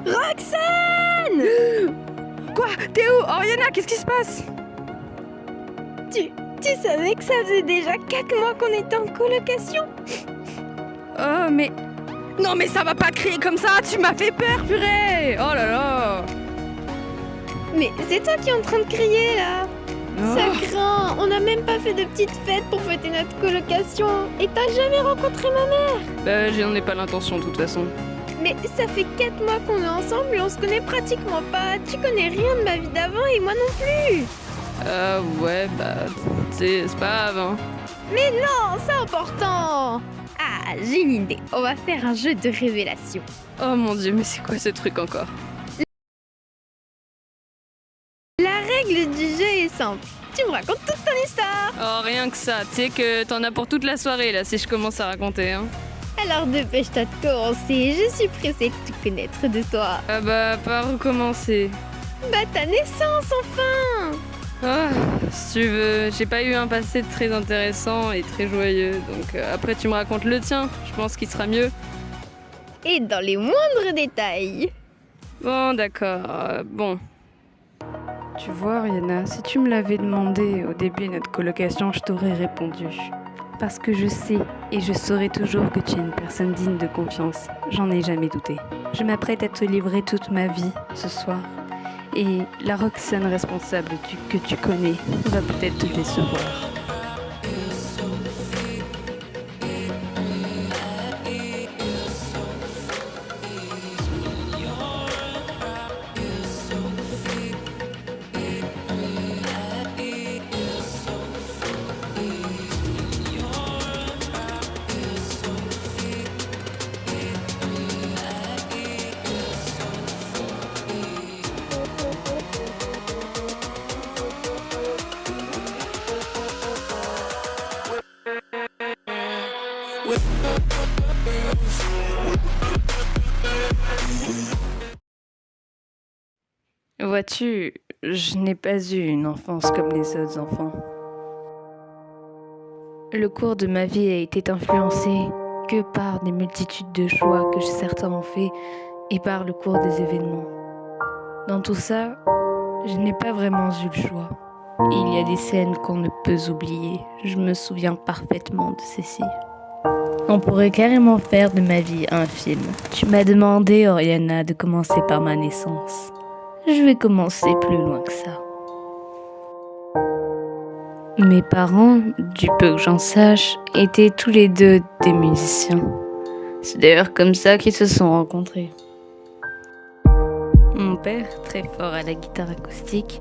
Roxane! Quoi? T'es où? Oriana, qu'est-ce qui se passe? Tu savais que ça faisait déjà 4 mois qu'on était en colocation? Oh, mais... Non, mais ça va pas crier comme ça! Tu m'as fait peur, purée! Oh là là! Mais c'est toi qui es en train de crier, là! Oh. Ça craint! On n'a même pas fait de petite fête pour fêter notre colocation! Et t'as jamais rencontré ma mère! Bah, j'en ai pas l'intention, de toute façon. Mais ça fait 4 mois qu'on est ensemble et on se connaît pratiquement pas! Tu connais rien de ma vie d'avant et moi non plus! Ouais, bah... C'est pas grave, hein. Mais non, c'est important! Ah, j'ai une idée! On va faire un jeu de révélation! Oh mon Dieu, mais c'est quoi ce truc encore? La règle du jeu est simple. Tu me racontes toute ton histoire. Oh, rien que ça. Tu sais que t'en as pour toute la soirée, là, si je commence à raconter, hein. Alors dépêche-toi de commencer. Je suis pressée de tout connaître de toi. Ah bah, pas recommencer. Bah ta naissance enfin. Ah, si tu veux, j'ai pas eu un passé très intéressant et très joyeux, donc après tu me racontes le tien, je pense qu'il sera mieux. Et dans les moindres détails. Bon, d'accord, bon. Tu vois, Oriana, si tu me l'avais demandé au début de notre colocation, je t'aurais répondu. Parce que je sais et je saurai toujours que tu es une personne digne de confiance. J'en ai jamais douté. Je m'apprête à te livrer toute ma vie ce soir. Et la Roxane responsable que tu connais va peut-être te décevoir. Vois-tu, je n'ai pas eu une enfance comme les autres enfants. Le cours de ma vie a été influencé que par des multitudes de choix que certains ont faits et par le cours des événements. Dans tout ça, je n'ai pas vraiment eu le choix. Il y a des scènes qu'on ne peut oublier. Je me souviens parfaitement de ceci. On pourrait carrément faire de ma vie un film. Tu m'as demandé, Oriana, de commencer par ma naissance. Je vais commencer plus loin que ça. Mes parents, du peu que j'en sache, étaient tous les deux des musiciens. C'est d'ailleurs comme ça qu'ils se sont rencontrés. Mon père, très fort à la guitare acoustique,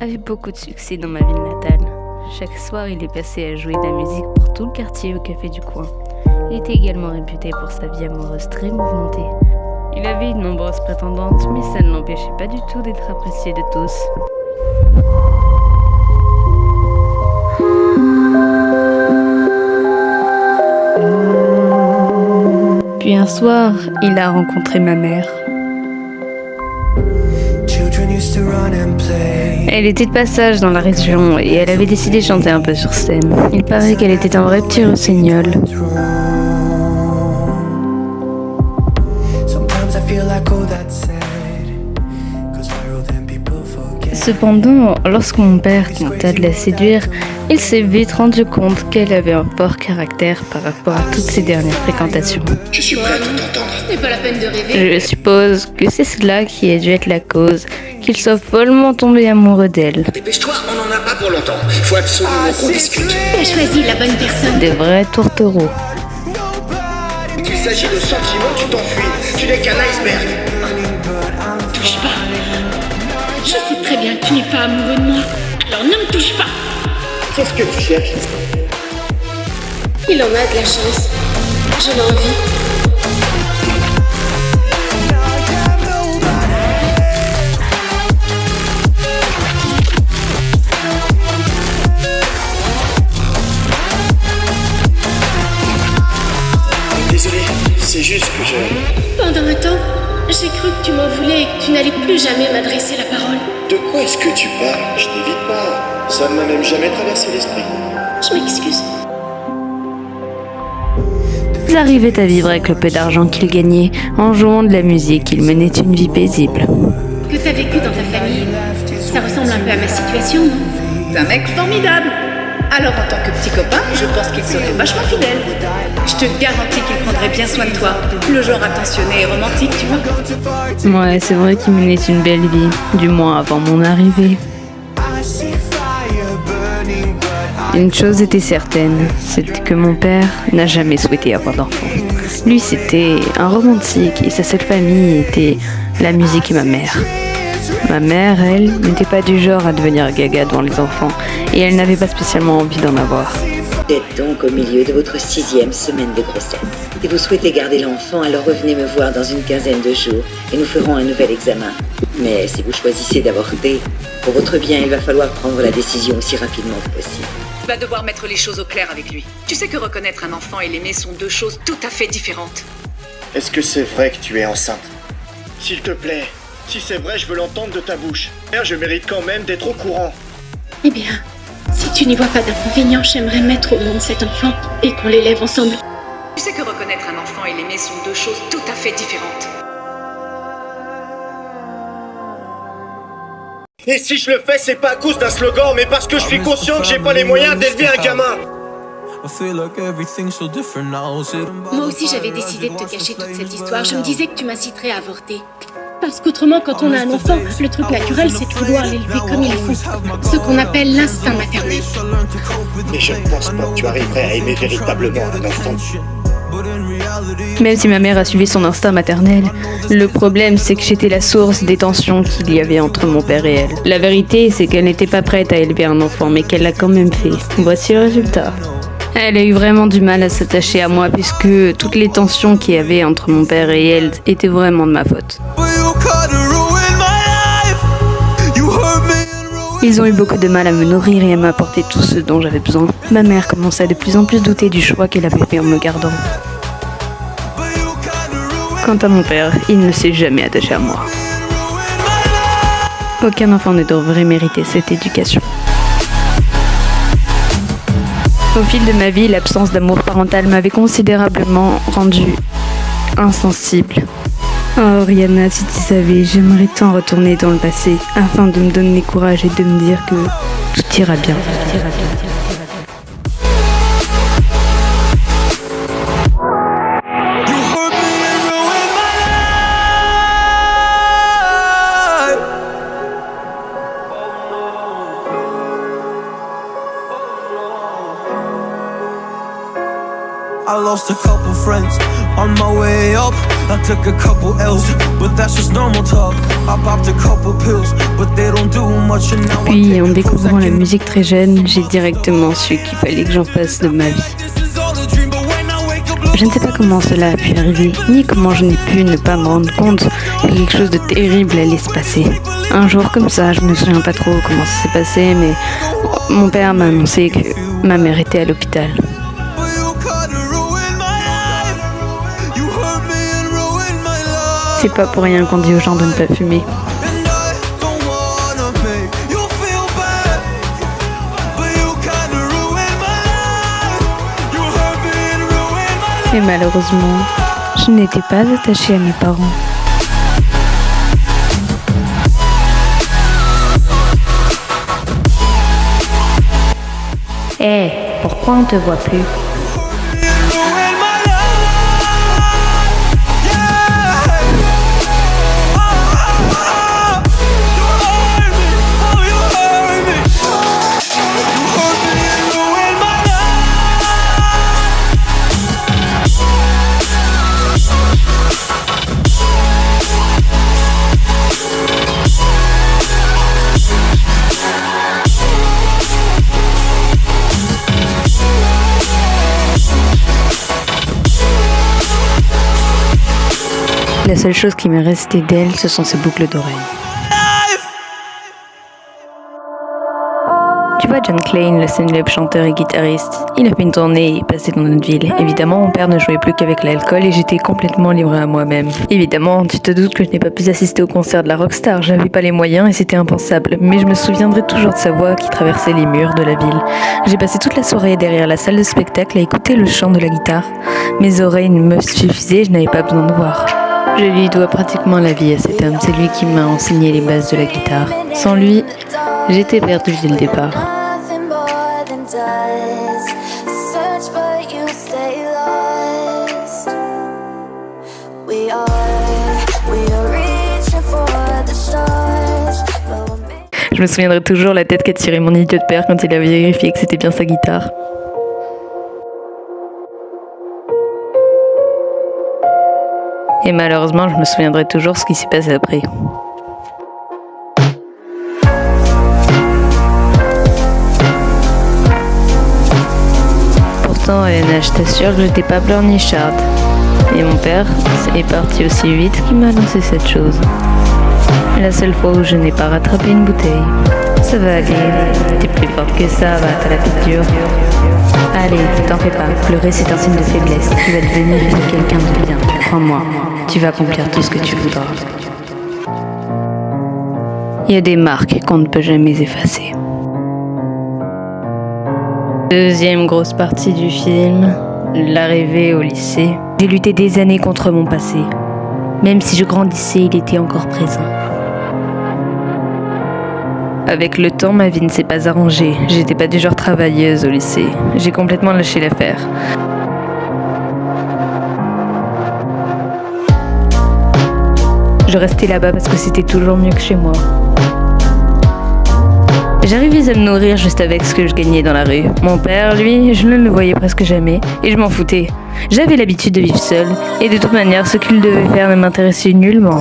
avait beaucoup de succès dans ma ville natale. Chaque soir, il est passé à jouer de la musique pour tout le quartier au café du coin. Il était également réputé pour sa vie amoureuse très mouvementée. Il avait de nombreuses prétendantes, mais ça ne l'empêchait pas du tout d'être apprécié de tous. Puis un soir, il a rencontré ma mère. Elle était de passage dans la région et elle avait décidé de chanter un peu sur scène. Il paraît qu'elle était un vrai petit rossignol. Cependant, lorsque mon père tenta de la séduire, il s'est vite rendu compte qu'elle avait un fort caractère par rapport à toutes ses dernières fréquentations. Je suis prêt à tout entendre. Ce n'est pas la peine de rêver. Je suppose que c'est cela qui a dû être la cause qu'il soit follement tombé amoureux d'elle. Dépêche-toi, on n'en a pas pour longtemps. Faut absolument qu'on discute. Tu as choisi la bonne personne. Des vrais tourtereaux. Qu'il s'agit de sentiments, tu t'enfuis. Tu n'es qu'un iceberg. Touche pas. Je sais très bien que tu n'es pas amoureux de moi. Alors ne me touche pas. Qu'est-ce que tu cherches? Il en a de la chance. Je l'envie. Désolé, c'est juste que je... Pendant un temps, j'ai cru que tu m'en voulais et que tu n'allais plus jamais m'adresser la parole. De quoi est-ce que tu parles? Je t'évite pas. Ça ne m'a même jamais traversé l'esprit. Je m'excuse. Ils arrivaient à vivre avec le peu d'argent qu'ils gagnaient. En jouant de la musique, ils menaient une vie paisible. Que t'as vécu dans ta famille, ça ressemble un peu à ma situation, non? T'es un mec formidable. Alors en tant que petit copain, je pense qu'il serait vachement fidèle. Je te garantis qu'il prendrait bien soin de toi. Le genre attentionné et romantique, tu vois. Ouais, c'est vrai qu'ils menaient une belle vie, du moins avant mon arrivée. Une chose était certaine, c'est que mon père n'a jamais souhaité avoir d'enfant. Lui, c'était un romantique et sa seule famille était la musique et ma mère. Ma mère, elle, n'était pas du genre à devenir gaga devant les enfants et elle n'avait pas spécialement envie d'en avoir. Vous êtes donc au milieu de votre 6e semaine de grossesse. Et vous souhaitez garder l'enfant, alors revenez me voir dans une quinzaine de jours et nous ferons un nouvel examen. Mais si vous choisissez d'avorter, pour votre bien, il va falloir prendre la décision aussi rapidement que possible. Tu vas devoir mettre les choses au clair avec lui. Tu sais que reconnaître un enfant et l'aimer sont deux choses tout à fait différentes. Est-ce que c'est vrai que tu es enceinte? S'il te plaît, si c'est vrai, je veux l'entendre de ta bouche. Je mérite quand même d'être au courant. Eh bien, si tu n'y vois pas d'inconvénient, j'aimerais mettre au monde cet enfant et qu'on l'élève ensemble. Tu sais que reconnaître un enfant et l'aimer sont deux choses tout à fait différentes. Et si je le fais, c'est pas à cause d'un slogan, mais parce que je suis conscient que j'ai pas les moyens d'élever un gamin. Moi aussi, j'avais décidé de te cacher toute cette histoire. Je me disais que tu m'inciterais à avorter. Parce qu'autrement, quand on a un enfant, le truc naturel, c'est de vouloir l'élever comme il faut. Ce qu'on appelle l'instinct maternel. Et je ne pense pas que tu arriverais à aimer véritablement un enfant. Même si ma mère a suivi son instinct maternel, le problème c'est que j'étais la source des tensions qu'il y avait entre mon père et elle. La vérité c'est qu'elle n'était pas prête à élever un enfant, mais qu'elle l'a quand même fait. Voici le résultat. Elle a eu vraiment du mal à s'attacher à moi puisque toutes les tensions qu'il y avait entre mon père et elle étaient vraiment de ma faute. Ils ont eu beaucoup de mal à me nourrir et à m'apporter tout ce dont j'avais besoin. Ma mère commençait de plus en plus douter du choix qu'elle avait fait en me gardant. Quant à mon père, il ne s'est jamais attaché à moi. Aucun enfant ne devrait mériter cette éducation. Au fil de ma vie, l'absence d'amour parental m'avait considérablement rendue insensible. Oh Rihanna, si tu savais, j'aimerais tant retourner dans le passé afin de me donner courage et de me dire que tout ira bien. I lost a couple friends on my way up. I took a couple L's, but that's just normal talk. I popped a couple pills, but they don't do much. And now Puis, en découvrant la musique très jeune, j'ai directement su qu'il fallait que j'en fasse de ma vie. Je ne sais pas comment cela a pu arriver, ni comment je n'ai pu ne pas me rendre compte que quelque chose de terrible allait se passer. Un jour comme ça, je me souviens pas trop comment ça s'est passé, mais mon père m'a annoncé que ma mère était à l'hôpital. C'est pas pour rien qu'on dit aux gens de ne pas fumer. Et malheureusement, je n'étais pas attachée à mes parents. Hé, pourquoi on te voit plus ? La seule chose qui m'est restée d'elle, ce sont ses boucles d'oreilles. Tu vois John Clayne, le célèbre chanteur et guitariste, il a fait une tournée et est passé dans notre ville. Évidemment, mon père ne jouait plus qu'avec l'alcool et j'étais complètement livré à moi-même. Évidemment, tu te doutes que je n'ai pas pu assister au concert de la rockstar, j'avais pas les moyens et c'était impensable, mais je me souviendrai toujours de sa voix qui traversait les murs de la ville. J'ai passé toute la soirée derrière la salle de spectacle à écouter le chant de la guitare. Mes oreilles me suffisaient, je n'avais pas besoin de voir. Je lui dois pratiquement la vie à cet homme, c'est lui qui m'a enseigné les bases de la guitare. Sans lui, j'étais perdue dès le départ. Je me souviendrai toujours la tête qu'a tiré mon idiot de père quand il a vérifié que c'était bien sa guitare. Et malheureusement, je me souviendrai toujours ce qui s'est passé après. Pourtant, Elena, je t'assure que j'étais pas pleurnicharde. Et mon père est parti aussi vite qu'il m'a lancé cette chose. La seule fois où je n'ai pas rattrapé une bouteille. Ça va aller, t'es plus forte que ça, va, t'as la tête dure. Allez, t'en fais pas, pleurer c'est un signe de faiblesse. Tu vas devenir quelqu'un de bien, crois-moi. Tu vas accomplir tout ce que tu voudras. Il y a des marques qu'on ne peut jamais effacer. Deuxième grosse partie du film, l'arrivée au lycée. J'ai lutté des années contre mon passé. Même si je grandissais, il était encore présent. Avec le temps, ma vie ne s'est pas arrangée. J'étais pas du genre travailleuse au lycée. J'ai complètement lâché l'affaire. Je restais là-bas parce que c'était toujours mieux que chez moi. J'arrivais à me nourrir juste avec ce que je gagnais dans la rue. Mon père, lui, je ne le voyais presque jamais et je m'en foutais. J'avais l'habitude de vivre seule et de toute manière, ce qu'il devait faire ne m'intéressait nullement.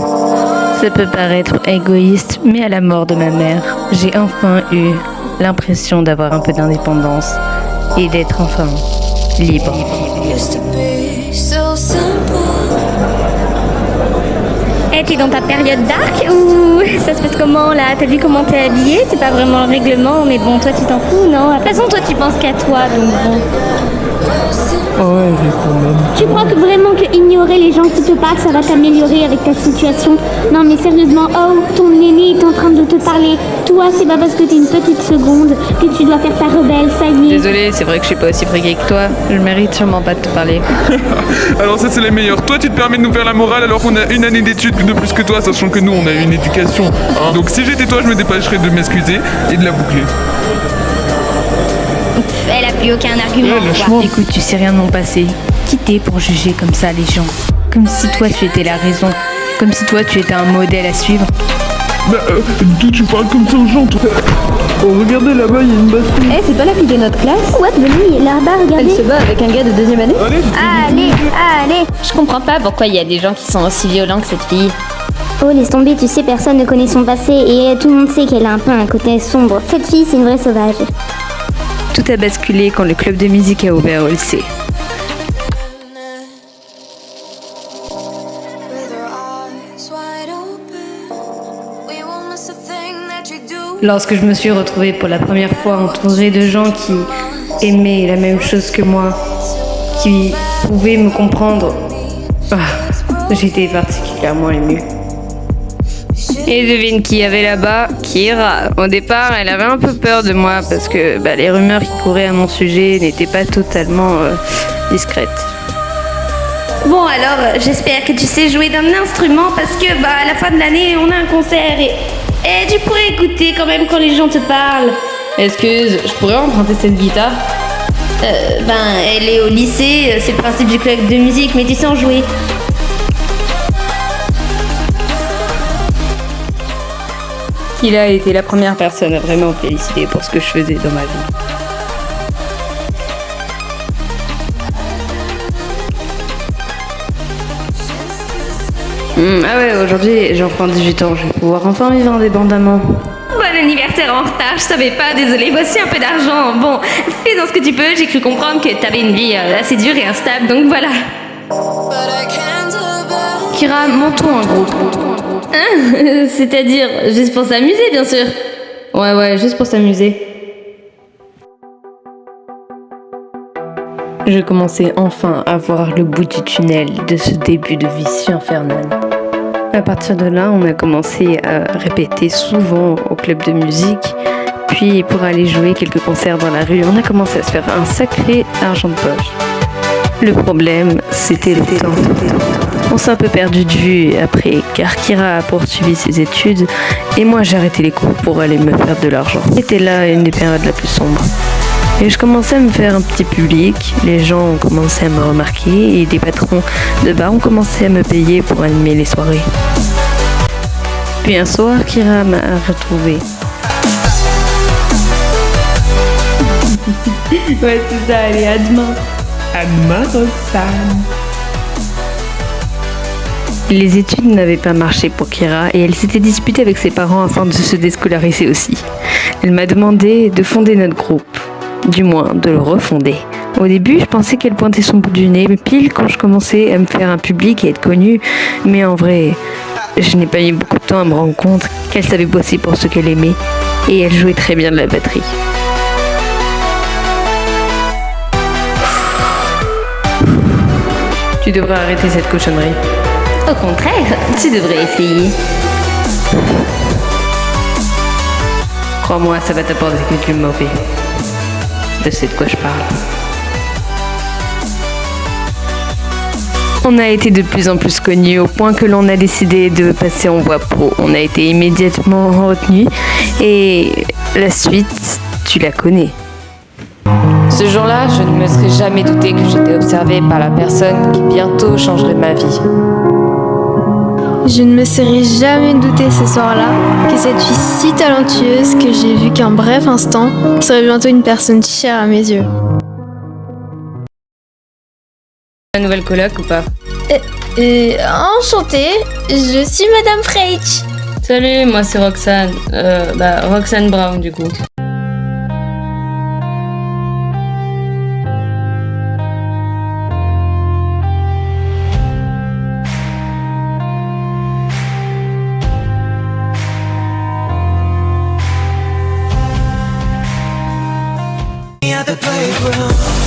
Ça peut paraître égoïste, mais à la mort de ma mère, j'ai enfin eu l'impression d'avoir un peu d'indépendance et d'être enfin libre. Hey, t'es dans ta période dark ou ça se passe comment là? T'as vu comment t'es habillée? C'est pas vraiment le règlement, mais bon, toi tu t'en fous, non? De toute façon, toi tu penses qu'à toi, donc bon. Ouais, j'ai quand même. Tu crois que vraiment que ignorer les gens qui te parlent, ça va t'améliorer avec ta situation? Non mais sérieusement, oh, ton aîné est en train de te parler. Toi, c'est pas parce que t'es une petite seconde que tu dois faire ta rebelle, ça y est. Désolée, c'est vrai que je suis pas aussi friquée que toi. Je mérite sûrement pas de te parler. Alors ça c'est les meilleurs. Toi tu te permets de nous faire la morale alors qu'on a une année d'études de plus que toi, sachant que nous on a une éducation. Hein. Donc si j'étais toi, je me dépêcherais de m'excuser et de la boucler. Elle a plus aucun argument. Écoute, tu sais rien de mon passé. Qui t'es pour juger comme ça les gens? Comme si toi tu étais la raison. Comme si toi tu étais un modèle à suivre. Bah, d'où tu parles comme ça aux gens, toi? Oh, regardez là-bas, il y a une batterie. Eh, c'est pas la fille de notre classe? What, venez, là-bas, regardez. Elle se bat avec un gars de deuxième année? Allez. Je comprends pas pourquoi il y a des gens qui sont aussi violents que cette fille. Oh, laisse tomber, tu sais, personne ne connaît son passé et tout le monde sait qu'elle a un peu un côté sombre. Cette fille, c'est une vraie sauvage. Tout a basculé quand le club de musique a ouvert au lycée. Lorsque je me suis retrouvée pour la première fois entourée de gens qui aimaient la même chose que moi, qui pouvaient me comprendre, j'étais particulièrement émue. Et devine qui y avait là-bas? Kira. Au départ, elle avait un peu peur de moi parce que les rumeurs qui couraient à mon sujet n'étaient pas totalement discrètes. Bon alors, j'espère que tu sais jouer d'un instrument parce que à la fin de l'année, on a un concert et tu pourrais écouter quand même quand les gens te parlent. Excuse, je pourrais emprunter cette guitare? Elle est au lycée, c'est le principe du club de musique, mais tu sais en jouer. Il a été la première personne à vraiment me féliciter pour ce que je faisais dans ma vie. Ah ouais, aujourd'hui j'ai enfin 18 ans, je vais pouvoir enfin vivre indépendamment. Bon anniversaire en retard, je savais pas, désolée, voici un peu d'argent. Bon, fais-en ce que tu peux, j'ai cru comprendre que t'avais une vie assez dure et instable, donc voilà. Kira, montons un groupe. C'est-à-dire, juste pour s'amuser, bien sûr. Ouais, juste pour s'amuser. Je commençais enfin à voir le bout du tunnel de ce début de vie si infernal. À partir de là, on a commencé à répéter souvent au club de musique. Puis pour aller jouer quelques concerts dans la rue, on a commencé à se faire un sacré argent de poche. Le problème, c'était le temps. On s'est un peu perdu de vue après, car Kira a poursuivi ses études et moi j'ai arrêté les cours pour aller me faire de l'argent. C'était là une des périodes la plus sombres. Et je commençais à me faire un petit public, les gens ont commencé à me remarquer et des patrons de bar ont commencé à me payer pour animer les soirées. Puis un soir, Kira m'a retrouvée. Ouais, c'est ça, allez, à demain. À demain, Roxane. Les études n'avaient pas marché pour Kira et elle s'était disputée avec ses parents afin de se déscolariser aussi. Elle m'a demandé de fonder notre groupe, du moins de le refonder. Au début, je pensais qu'elle pointait son bout du nez, mais pile quand je commençais à me faire un public et être connue, mais en vrai, je n'ai pas mis beaucoup de temps à me rendre compte qu'elle savait bosser pour ce qu'elle aimait et elle jouait très bien de la batterie. Tu devrais arrêter cette cochonnerie. Au contraire, tu devrais essayer. Crois-moi, ça va t'apporter quelque chose de mauvais. Je sais de quoi je parle. On a été de plus en plus connus au point que l'on a décidé de passer en voie pro. On a été immédiatement retenus et la suite, tu la connais. Ce jour-là, je ne me serais jamais douté que j'étais observée par la personne qui bientôt changerait ma vie. Je ne me serais jamais douté ce soir-là que cette fille si talentueuse que j'ai vue qu'un bref instant serait bientôt une personne chère à mes yeux. La nouvelle coloc ou pas? Enchantée, je suis Madame Freitch. Salut, moi c'est Roxane. Roxane Brown du coup. At the playground